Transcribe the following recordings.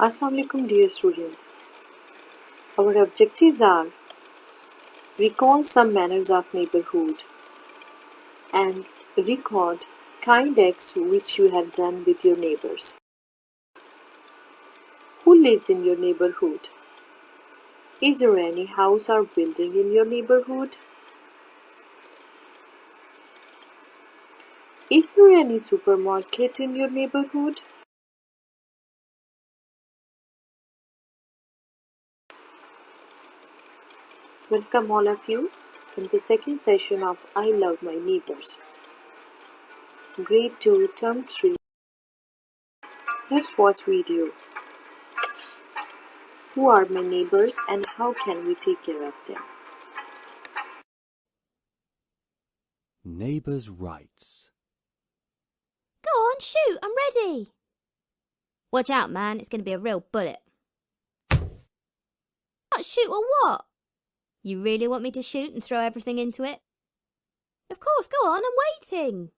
Assalamu alaikum dear students. Our objectives are recall some manners of neighborhood and record kind acts which you have done with your neighbors. Who lives in your neighborhood? Is there any house or building in your neighborhood? Is there any supermarket in your neighborhood? Welcome all of you in the second session of I Love My Neighbors. Grade 2, Term 3. Let's watch video. Who are my neighbors and how can we take care of them? Neighbours' rights. Go on, shoot, I'm ready. Watch out, man, it's going to be a real bullet. Not shoot or what? You really want me to shoot and throw everything into it? Of course, go on, I'm waiting.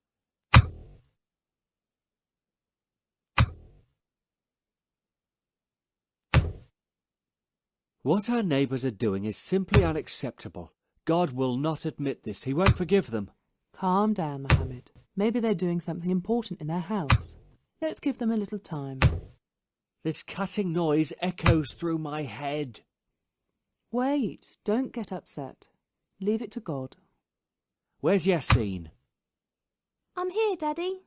What our neighbours are doing is simply unacceptable. God will not admit this. He won't forgive them. Calm down, Mohammed. Maybe they're doing something important in their house. Let's give them a little time. This cutting noise echoes through my head. Wait, don't get upset. Leave it to God. Where's Yassine? I'm here, Daddy.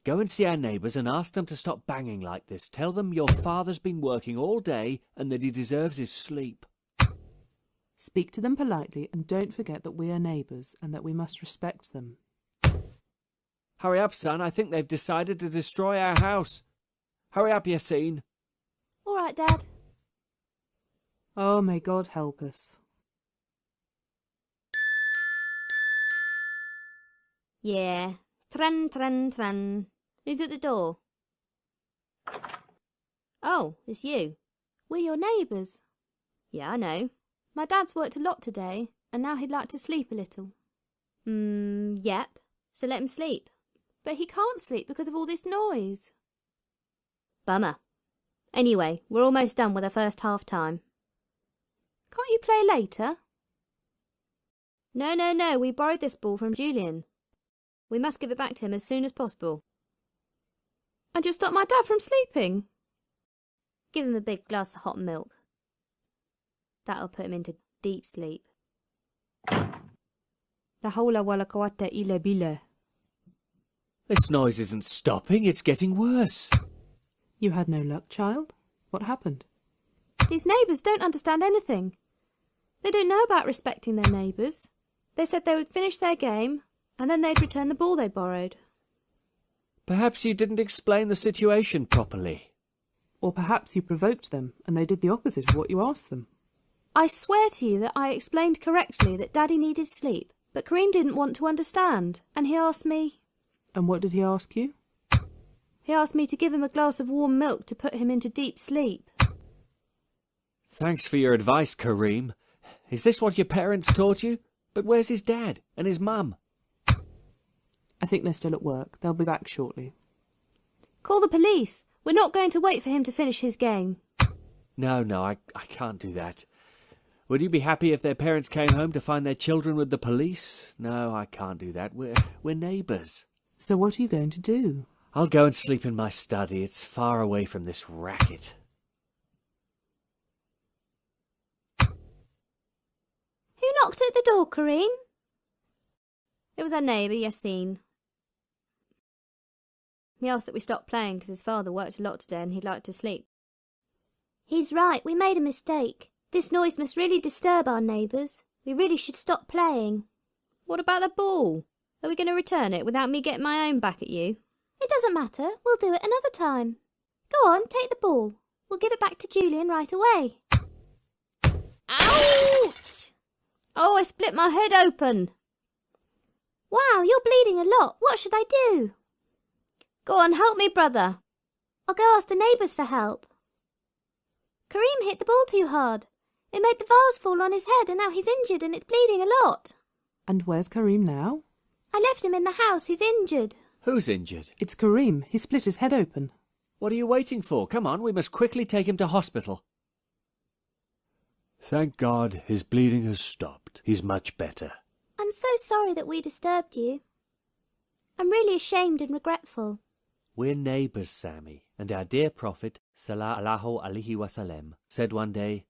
Go and see our neighbours and ask them to stop banging like this. Tell them your father's been working all day and that he deserves his sleep. Speak to them politely and don't forget that we are neighbours and that we must respect them. Hurry up, son. I think they've decided to destroy our house. Hurry up, Yassine. All right, Dad. Oh, may God help us. Yeah. Tran, tran, tran. Who's at the door? Oh, it's you. We're your neighbours. Yeah, I know. My dad's worked a lot today, and now he'd like to sleep a little. Yep. So let him sleep. But he can't sleep because of all this noise. Bummer. Anyway, we're almost done with the first half time. Can't you play later? No, we borrowed this ball from Julian. We must give it back to him as soon as possible. And you'll stop my dad from sleeping? Give him a big glass of hot milk. That'll put him into deep sleep. La hawla wa la quwwata illa billah. This noise isn't stopping. It's getting worse. You had no luck, child? What happened? These neighbours don't understand anything. They don't know about respecting their neighbours. They said they would finish their game and then they'd return the ball they borrowed. Perhaps you didn't explain the situation properly. Or perhaps you provoked them and they did the opposite of what you asked them. I swear to you that I explained correctly that Daddy needed sleep, but Kareem didn't want to understand, and he asked me... And what did he ask you? He asked me to give him a glass of warm milk to put him into deep sleep. Thanks for your advice, Kareem. Is this what your parents taught you? But where's his dad and his mum? I think they're still at work. They'll be back shortly. Call the police. We're not going to wait for him to finish his game. No, I can't do that. Would you be happy if their parents came home to find their children with the police? No, I can't do that. We're neighbours. So what are you going to do? I'll go and sleep in my study. It's far away from this racket. Who knocked at the door, Kareem? It was our neighbour, Yassine. He asked that we stop playing because his father worked a lot today and he'd like to sleep. He's right, we made a mistake. This noise must really disturb our neighbours. We really should stop playing. What about the ball? Are we going to return it without me getting my own back at you? It doesn't matter. We'll do it another time. Go on, take the ball. We'll give it back to Julian right away. Ouch! Oh, I split my head open. Wow, you're bleeding a lot. What should I do? Go on, help me, brother. I'll go ask the neighbours for help. Kareem hit the ball too hard. It made the vase fall on his head and now he's injured and it's bleeding a lot. And where's Kareem now? I left him in the house. He's injured. Who's injured? It's Kareem. He split his head open. What are you waiting for? Come on, we must quickly take him to hospital. Thank God his bleeding has stopped. He's much better. I'm so sorry that we disturbed you. I'm really ashamed and regretful. We're neighbours, Sammy, and our dear Prophet, sallallahu alaihi wasallam, said one day,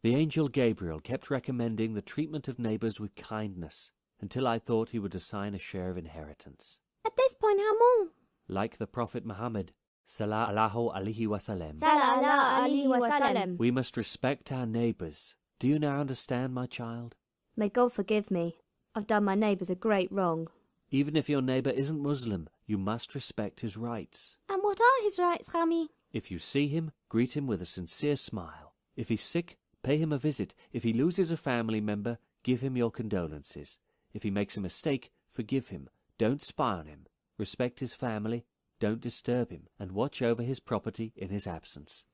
"The angel Gabriel kept recommending the treatment of neighbours with kindness, until I thought he would assign a share of inheritance." At this point, Hamon. Like the Prophet Muhammad, sallallahu alaihi wasallam, Sallallahu alaihi wasallam. we must respect our neighbours. Do you now understand, my child? May God forgive me. I've done my neighbours a great wrong. Even if your neighbour isn't Muslim, you must respect his rights. And what are his rights, Rami? If you see him, greet him with a sincere smile. If he's sick, pay him a visit. If he loses a family member, give him your condolences. If he makes a mistake, forgive him. Don't spy on him. Respect his family. Don't disturb him. And watch over his property in his absence.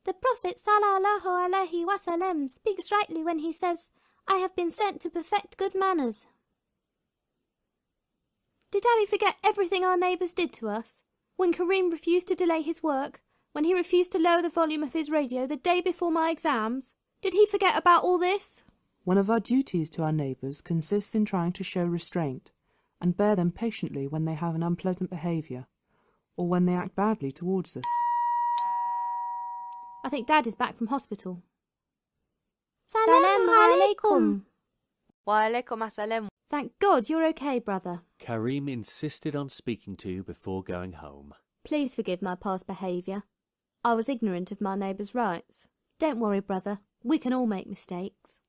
The Prophet sallallahu alaihi wasallam speaks rightly when he says, "I have been sent to perfect good manners." Did Daddy forget everything our neighbours did to us? When Kareem refused to delay his work? When he refused to lower the volume of his radio the day before my exams? Did he forget about all this? One of our duties to our neighbours consists in trying to show restraint and bear them patiently when they have an unpleasant behaviour or when they act badly towards us. I think Dad is back from hospital. Salam alaikum. Wa alaikum assalam. Thank God you're okay, brother. Kareem insisted on speaking to you before going home. Please forgive my past behaviour. I was ignorant of my neighbour's rights. Don't worry, brother. We can all make mistakes.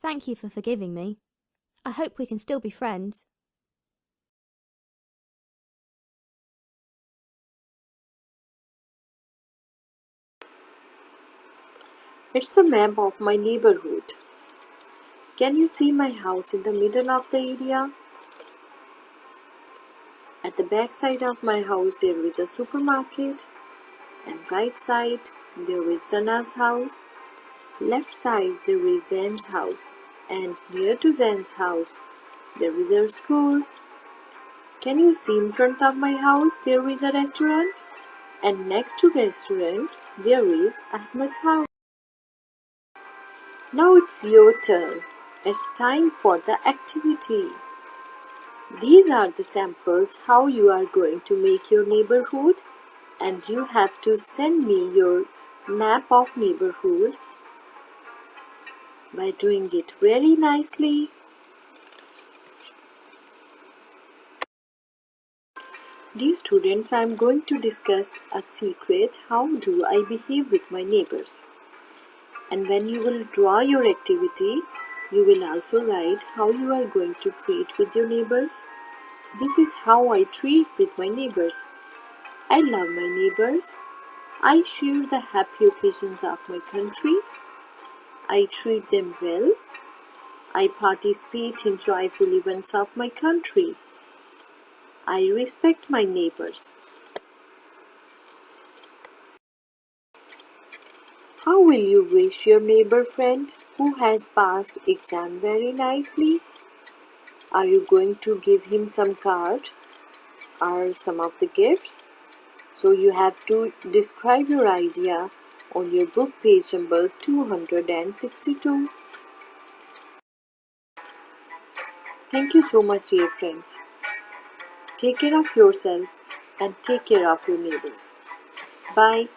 Thank you for forgiving me. I hope we can still be friends. It's the map of my neighborhood. Can you see my house in the middle of the area? At the back side of my house there is a supermarket, and right side there is Sana's house. Left side there is Zan's house, and near to Zan's house there is a school. Can you see in front of my house there is a restaurant, and next to restaurant there is Ahmed's house. Now it's your turn. It's time for the activity. These are the samples how you are going to make your neighborhood, and you have to send me your map of neighborhood by doing it very nicely. Dear students, I am going to discuss a secret. How do I behave with my neighbors? And when you will draw your activity, you will also write how you are going to treat with your neighbors. This is how I treat with my neighbors. I love my neighbors. I share the happy occasions of my country. I treat them well. I participate in joyful events of my country. I respect my neighbors. How will you wish your neighbor friend who has passed exam very nicely? Are you going to give him some card or some of the gifts? So you have to describe your idea on your book page number 262. Thank you so much, dear friends. Take care of yourself and take care of your neighbors. Bye.